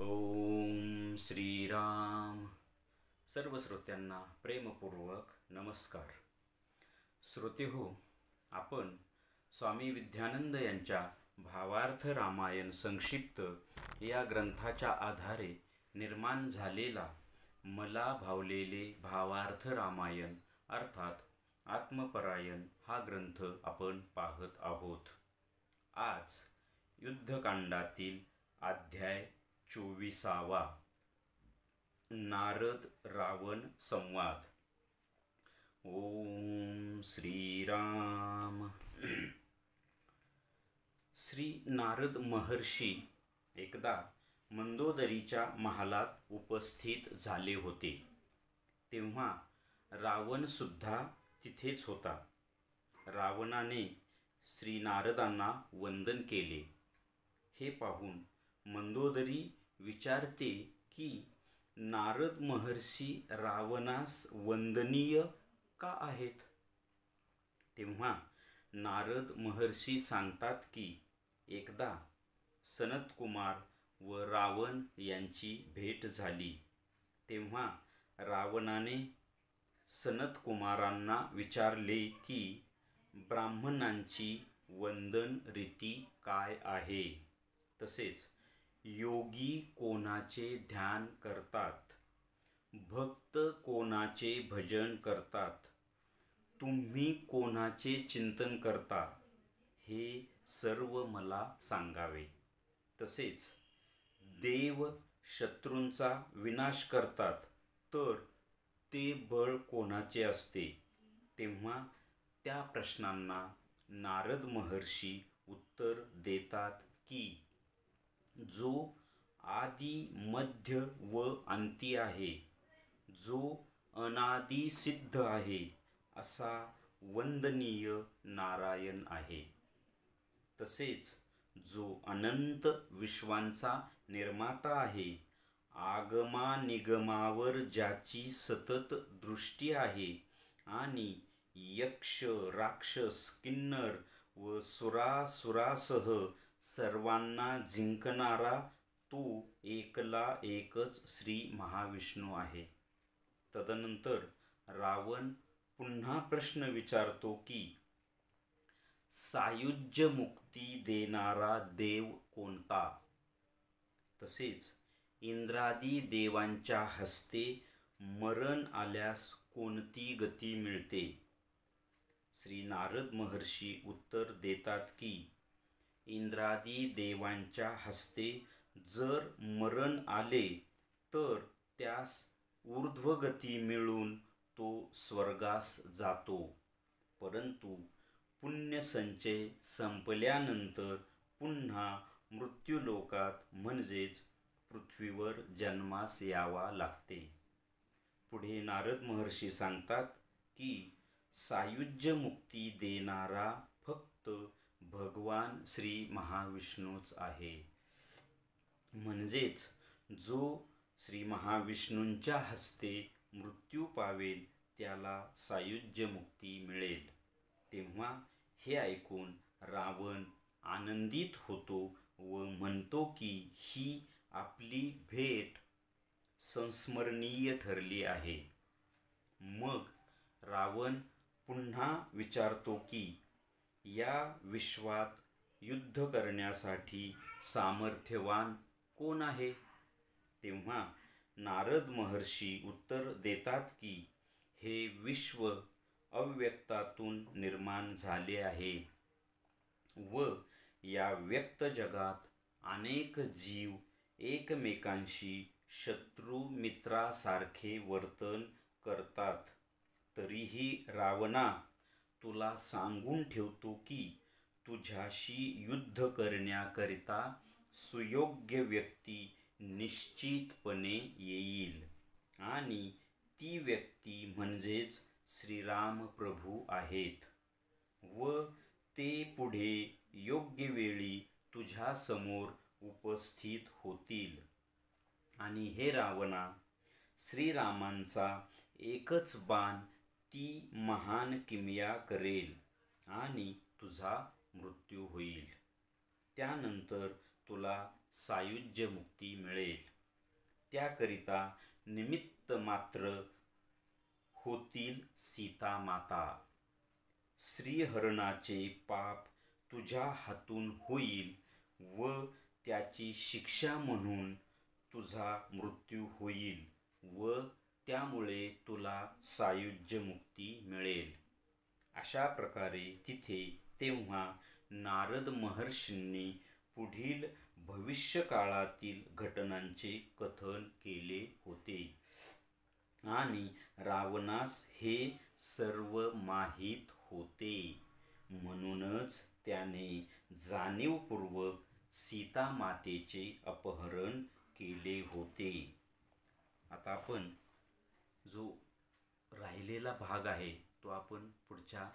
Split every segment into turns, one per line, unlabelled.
ओम श्रीराम. सर्व श्रोत्यांना प्रेमपूर्वक नमस्कार. श्रोतेहो, आपण स्वामी विद्यानंद यांच्या भावार्थ रामायण संक्षिप्त या ग्रंथाच्या आधारे निर्माण झालेला मला भावलेले भावार्थ रामायण अर्थात आत्मपरायण हा ग्रंथ आपण पाहत आहोत. आज युद्धकांडातील अध्याय 24वा नारद रावण संवाद. ओम श्रीराम. श्री नारद महर्षी एकदा मंदोदरीच्या महालात उपस्थित झाले होते. तेव्हा रावण सुद्धा तिथेच होता. रावणाने श्री नारदांना वंदन केले. हे पाहून मंदोदरी विचारते की नारद महर्षी रावणास वंदनीय का आहेत. तेव्हा नारद महर्षी सांगतात की एकदा सनत कुमार व रावण यांची भेट झाली. तेव्हा रावणाने सनत कुमारांना विचारले की ब्राह्मणांची वंदन रीती काय आहे, तसेच योगी कोणाचे ध्यान करतात, भक्त कोणाचे भजन करतात, तुम्ही कोणाचे चिंतन करता, हे सर्व मला सांगावे. तसेच देव शत्रूंचा विनाश करतात तर ते बळ कोणाचे असते. तेव्हा त्या प्रश्नांना नारद महर्षी उत्तर देतात की जो आदि मध्य व अंती आहे, जो अनादि सिद्ध आहे, असा वंदनीय नारायण आहे. तसेच जो अनंत विश्वांचा निर्माता आहे, आगमानिगमावर ज्याची सतत दृष्टी आहे आणि यक्ष राक्षस किन्नर व सुरासुरासह सर्वांना जिंकणारा तो एकला एकच श्री महाविष्णू आहे. तदनंतर रावण पुन्हा प्रश्न विचारतो की सायुज्य मुक्ती देणारा देव कोणता, तसेच इंद्रादी देवांच्या हस्ते मरण आल्यास कोणती गती मिळते. श्री नारद महर्षी उत्तर देतात की इंद्रादी देवांच्या हस्ते जर मरण आले तर त्यास ऊर्ध्वगती मिळून तो स्वर्गास जातो, परंतु पुण्यसंचय संपल्यानंतर पुन्हा मृत्यूलोकात म्हणजेच पृथ्वीवर जन्मास यावा लागते. पुढे नारद महर्षी सांगतात की सायुज्य मुक्ती देणारा फक्त भगवान श्री महाविष्णूच आहे. म्हणजेच जो श्री महाविष्णूंच्या हस्ते मृत्यू पावेल त्याला सायुज्य मुक्ती मिळेल. तेव्हा हे ऐकून रावण आनंदित होतो व म्हणतो की ही आपली भेट संस्मरणीय ठरली आहे. मग रावण पुन्हा विचारतो की या विश्वात युद्ध करण्यासाठी सामर्थ्यवान कोण आहे. तेव्हा नारद महर्षी उत्तर देतात की हे विश्व अव्यक्तातून निर्माण झाले आहे व या व्यक्त जगात अनेक जीव एकमेकांशी शत्रू मित्रासारखे वर्तन करतात. तरीही रावणा, तुला सांगून ठेवतो की तुझ्याशी युद्ध करण्याकरिता सुयोग्य व्यक्ती निश्चितपणे येईल आणि ती व्यक्ती म्हणजेच श्रीराम प्रभू आहेत व ते पुढे योग्य वेळी तुझ्या समोर उपस्थित होतील. आणि हे रावणा, श्रीरामांचा एकच बाण ती महान किमया करेल आणि तुझा मृत्यू होईल. त्यानंतर तुला सायुज्य मुक्ती मिळेल. त्याकरिता निमित्त मात्र होतील सीता माता. श्रीहरणाचे पाप तुझ्या हातून होईल व त्याची शिक्षा म्हणून तुझा मृत्यू होईल व त्यामुळे तुला सायुज्य मुक्ती मिळेल. अशा प्रकारे तिथे तेव्हा नारद महर्षींनी पुढील भविष्यकाळातील घटनांचे कथन केले होते आणि रावणास हे सर्व माहीत होते. म्हणूनच त्याने जाणीवपूर्वक सीता मातेचे अपहरण केले होते. आता आपण जो राहिलेला भाग आहे तो आपण पुढच्या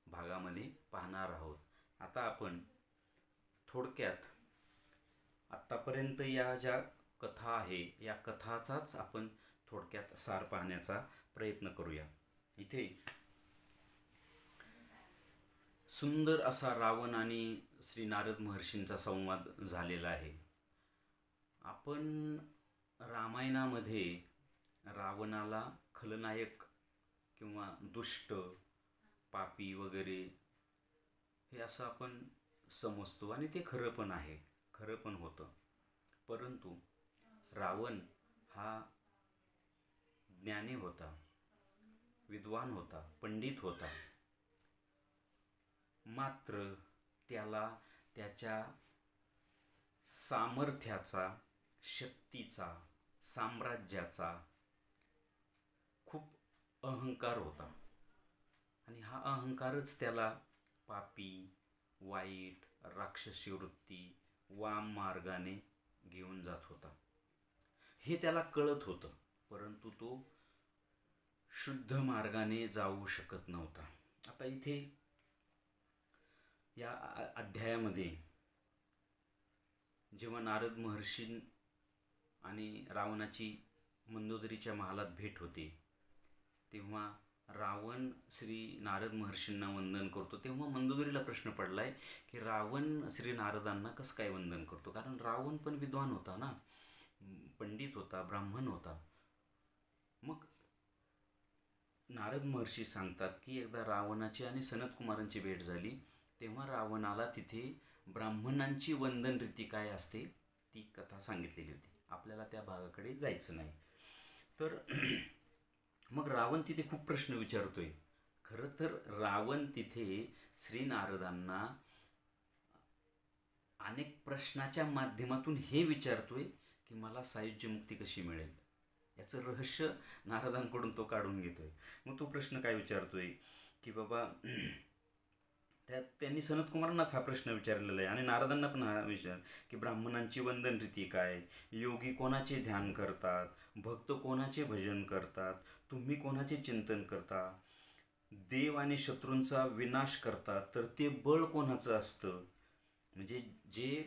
भागामध्ये पाहणार आहोत. आता आपण थोडक्यात आत्तापर्यंत या ज्या कथा आहे या कथाचाच आपण थोडक्यात सार पाहण्याचा प्रयत्न करूया. इथे सुंदर असा रावण आणि श्री नारद महर्षींचा संवाद झालेला आहे. आपण रामायणामध्ये रावणाला खलनायक किंवा दुष्ट, पापी वगैरे हे असं आपण समजतो आणि ते खरं पण आहे, खरं पण होतं. परंतु रावण हा ज्ञानी होता, विद्वान होता, पंडित होता. मात्र त्याला त्याच्या सामर्थ्याचा, शक्तीचा, साम्राज्याचा खूप अहंकार होता आणि हा अहंकारच त्याला पापी, वाईट, राक्षसी वृत्ती, वाम मार्गाने घेऊन जात होता. हे त्याला कळत होतं, परंतु तो शुद्ध मार्गाने जाऊ शकत नव्हता. आता इथे या अध्यायामध्ये जेव्हा नारद महर्षी आणि रावणाची मंदोदरीच्या महालात भेट होते तेव्हा रावण श्री नारद महर्षींना वंदन करतो. तेव्हा मंदोदरीला प्रश्न पडलाय की रावण श्री नारदांना कसं काय वंदन करतो, कारण रावण पण विद्वान होता ना, पंडित होता, ब्राह्मण होता. मग नारद महर्षी सांगतात की एकदा रावणाची आणि सनत कुमारांची भेट झाली तेव्हा रावणाला तिथे ब्राह्मणांची वंदन रीती काय असते ती कथा सांगितलेली होती. आपल्याला त्या भागाकडे जायचं नाही. तर मग रावण तिथे खूप प्रश्न विचारतोय. खरं तर रावण तिथे श्री नारदांना अनेक प्रश्नाच्या माध्यमातून हे विचारतोय की मला सायुज्य मुक्ती कशी मिळेल, याचं रहस्य नारदांकडून तो काढून घेतोय. मग तो प्रश्न काय विचारतोय की बाबा त्यांनी सनत कुमारांनाच हा प्रश्न विचारलेला आहे आणि नारदांना पण हा विचार की ब्राह्मणांची वंदन रीती काय, योगी कोणाचे ध्यान करतात, भक्त कोणाचे भजन करतात, तुम्ही कोणाचे चिंतन करता, देव आणि शत्रूंचा विनाश करतात तर ते बळ कोणाचं असतं. म्हणजे जे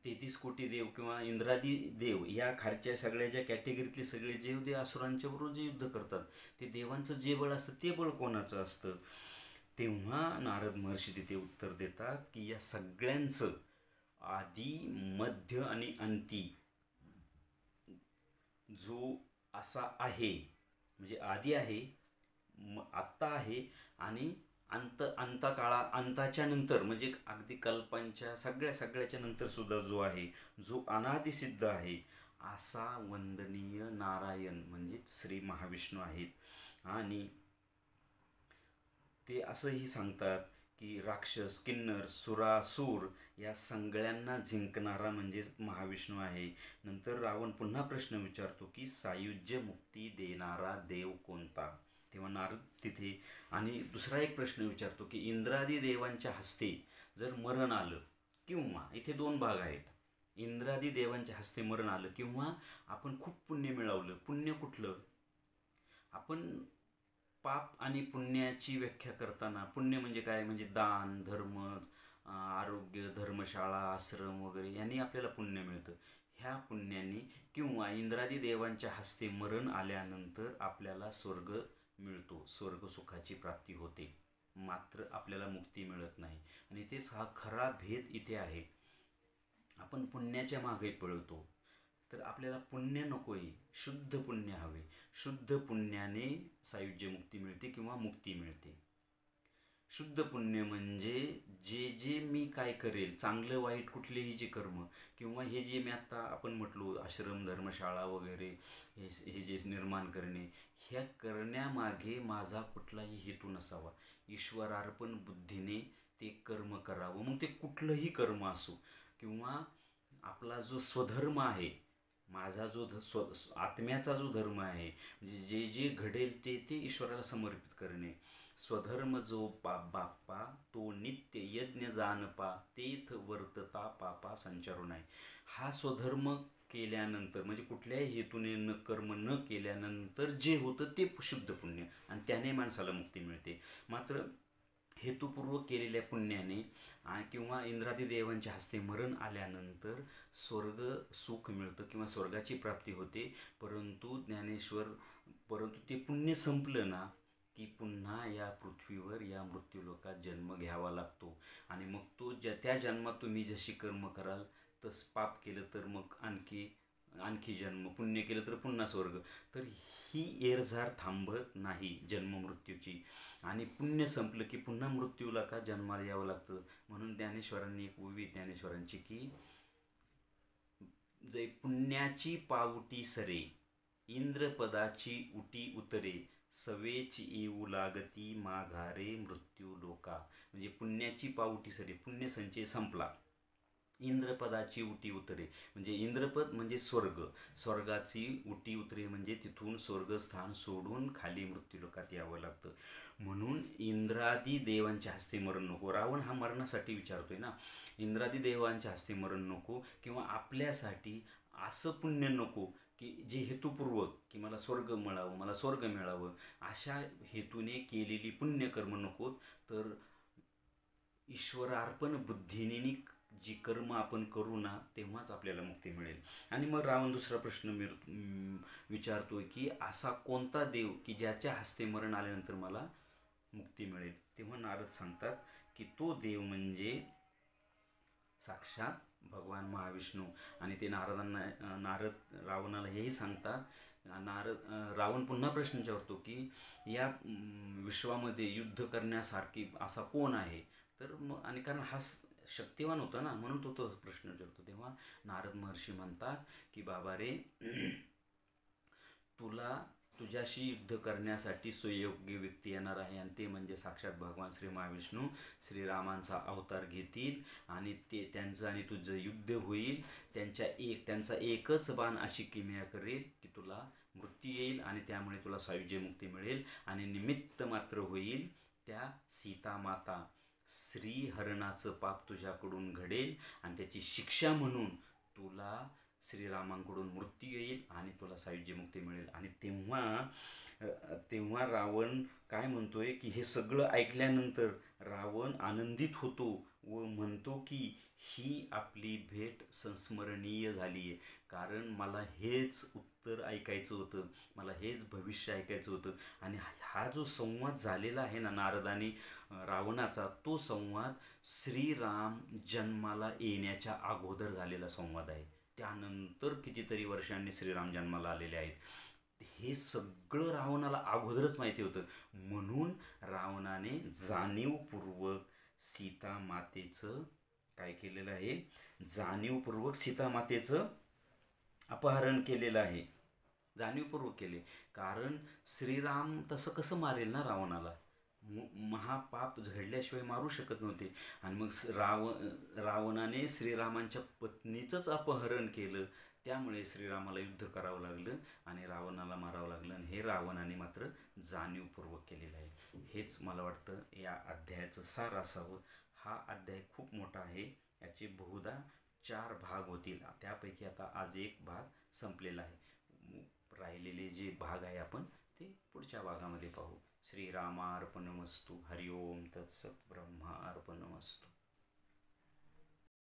33 कोटी देव किंवा इंद्रादी देव या खालच्या सगळ्या ज्या कॅटेगरीतले सगळे जे देव असुरांच्या बरोबर जे युद्ध करतात ते देवांचं जे बळ असतं ते बळ कोणाचं असतं. तेव्हा नारद महर्षी तिथे उत्तर देतात की या सगळ्यांचं आदी, मध्य आणि अंती जो असा आहे, म्हणजे आदी आहे, आत्ता आहे आणि अंताच्या नंतर म्हणजे अगदी कल्पांच्या सगळ्याच्या नंतर सुद्धा जो आहे, जो अनादिसिद्ध आहे असा वंदनीय नारायण म्हणजे श्री महाविष्णू आहेत. आणि ते असंही सांगतात की राक्षस, किन्नर, सुरासूर या सगळ्यांना जिंकणारा म्हणजेच महाविष्णू आहे. नंतर रावण पुन्हा प्रश्न विचारतो की सायुज्य मुक्ती देणारा देव कोणता. तेव्हा नारद तिथे आणि दुसरा एक प्रश्न विचारतो की इंद्रादी देवांच्या हस्ते जर मरण आलं किंवा इथे दोन भाग आहेत, इंद्रादी देवांच्या हस्ते मरण आलं किंवा आपण खूप पुण्य मिळवलं. पुण्य कुठलं, आपण पाप आणि पुण्याची व्याख्या करताना पुण्य म्हणजे काय, म्हणजे दान, धर्म, आरोग्य, धर्मशाळा, आश्रम वगैरे यांनी आपल्याला पुण्य मिळतं. ह्या पुण्याने किंवा इंद्रादी देवांच्या हस्ते मरण आल्यानंतर आपल्याला स्वर्ग मिळतो, स्वर्ग सुखाची प्राप्ती होते, मात्र आपल्याला मुक्ती मिळत नाही. आणि तेच हा खरा भेद इथे आहे. आपण पुण्याच्या मागे पळतो तर आपल्याला पुण्य नको आहे, शुद्ध पुण्य हवे. शुद्ध पुण्याने सायुज्य मुक्ती मिळते किंवा मुक्ती मिळते. शुद्ध पुण्य म्हणजे जे जे मी काय करेल, चांगलं वाईट कुठलेही जे कर्म, किंवा हे जे मी आत्ता आपण म्हटलो आश्रम धर्मशाळा वगैरे हे जे निर्माण करणे, ह्या करण्यामागे माझा कुठलाही हेतू नसावा. ईश्वरार्पण बुद्धीने ते कर्म करावं. मग ते कुठलंही कर्म असो, किंवा आपला जो स्वधर्म आहे, माझा जो आत्म्याचा जो धर्म आहे, म्हणजे जे जे घडेल ते ते ईश्वराला समर्पित करणे. स्वधर्म जो बाप्पा तो नित्य यज्ञ जानपा तेथ वर्तता पापा संचारू नाही. हा स्वधर्म केल्यानंतर म्हणजे कुठल्याही हेतूने कर्म न केल्यानंतर जे होतं ते शुद्ध पुण्य, आणि त्याने माणसाला मुक्ती मिळते. मात्र हेतुपूर्वक केलेल्या पुण्याने किंवा इंद्रादी देवांच्या हस्ते मरण आल्यानंतर स्वर्ग सुख मिळतं किंवा स्वर्गाची प्राप्ती होते. परंतु ते पुण्य संपलं ना की पुन्हा या पृथ्वीवर या मृत्यूलोकात जन्म घ्यावा लागतो. आणि मग तो त्या जन्मात तुम्ही जशी कर्म कराल, तसं पाप केलं तर मग आणखी जन्म, पुण्य केलं तर पुन्हा स्वर्ग. तर ही येरझार थांबत नाही जन्ममृत्यूची. आणि पुण्य संपलं की पुन्हा मृत्यूला का जन्माला यावं लागतं. म्हणून ज्ञानेश्वरांनी एक ओवी ज्ञानेश्वरांची की जै पुण्याची पावटी सरे, इंद्रपदाची उटी उतरे, सवेच येऊ लागती माघारे मृत्यू लोका. म्हणजे पुण्याची पावटी सरे, पुण्य संचय संपला, इंद्रपदाची उटी उतरे म्हणजे इंद्रपद म्हणजे स्वर्ग, स्वर्गाची उटी उतरे म्हणजे तिथून स्वर्गस्थान सोडून खाली मृत्यूलोकात यावं लागतं. म्हणून इंद्रादी देवांच्या हस्ते मरण नको. रावण हा मरणासाठी विचारतोय ना, इंद्रादी देवांच्या हस्ते मरण नको, किंवा आपल्यासाठी असं पुण्य नको की जे हेतुपूर्वक की मला स्वर्ग मिळावं, मला स्वर्ग मिळावं, अशा हेतूने केलेली पुण्यकर्म नकोत. तर ईश्वरार्पण बुद्धीने जी कर्म आपण करू ना, तेव्हाच आपल्याला मुक्ती मिळेल. आणि मग रावण दुसरा प्रश्न विचारतोय की असा कोणता देव की ज्याच्या हस्ते मरण आल्यानंतर मला मुक्ती मिळेल. तेव्हा नारद सांगतात की तो देव म्हणजे साक्षात भगवान महाविष्णू. आणि ते नारद रावणाला हेही सांगतात. रावण पुन्हा प्रश्न विचारतो की या विश्वामध्ये युद्ध करण्यासारखी असा कोण आहे. तर मग आणि कारण हा शक्तिवान होता ना, म्हणून तो प्रश्न विचारतो. तेव्हा नारद महर्षी म्हणतात की बाबा रे, तुझ्याशी युद्ध करण्यासाठी सुयोग्य व्यक्ती येणार आहे, आणि ते म्हणजे साक्षात भगवान श्री महाविष्णू श्रीरामांचा अवतार घेतील, आणि ते त्यांचं आणि तुझं युद्ध होईल. त्यांचा एकच बाण अशी किमया करेल की तुला मृत्यू येईल, आणि त्यामुळे तुला सायुज्य मुक्ती मिळेल. आणि निमित्त मात्र होईल त्या सीतामाता श्रीहरणाचं पाप तुझ्याकडून घडेल, आणि त्याची शिक्षा म्हणून तुला श्रीरामांकडून मृत्यू येईल आणि तुला सायुज्य मुक्ती मिळेल. आणि तेव्हा रावण काय म्हणतोय की हे सगळं ऐकल्यानंतर रावण आनंदित होतो व म्हणतो की ही आपली भेट संस्मरणीय झाली आहे. कारण मला हेच उत्तर ऐकायचं होतं, मला हेच भविष्य ऐकायचं होतं. आणि हा जो संवाद झालेला आहे ना नारद आणि रावणाचा, तो संवाद श्रीराम जन्माला येण्याच्या अगोदर झालेला संवाद आहे. त्यानंतर कितीतरी वर्षांनी श्रीराम जन्माला आलेले आहेत. हे सगळं रावणाला अगोदरच माहिती होतं. म्हणून रावणाने जाणीवपूर्वक सीतामातेचं काय केलेलं आहे, जाणीवपूर्वक सीतामातेचं अपहरण केलेलं आहे. जाणीवपूर्वक केले, कारण श्रीराम तसं कसं मारेल ना रावणाला. महापाप घडल्याशिवाय मारू शकत नव्हते. आणि मग रावणाने श्रीरामांच्या पत्नीचंच अपहरण केलं. त्यामुळे श्रीरामाला युद्ध करावं लागलं आणि रावणाला मारावं लागलं. आणि हे रावणाने मात्र जाणीवपूर्वक केलेलं आहे. हेच मला वाटतं या अध्यायाचं सार असावं. हा अध्याय खूप मोठा आहे, याचे बहुधा 4 भाग होतील. त्यापैकी आता आज एक भाग संपलेला आहे. राहिलेले जे भाग आहे आपण ते पुढच्या भागामध्ये पाहू. श्रीरामार्पणमस्तु. हरिओम तत्सत. ब्रह्मार्पणमस्तु.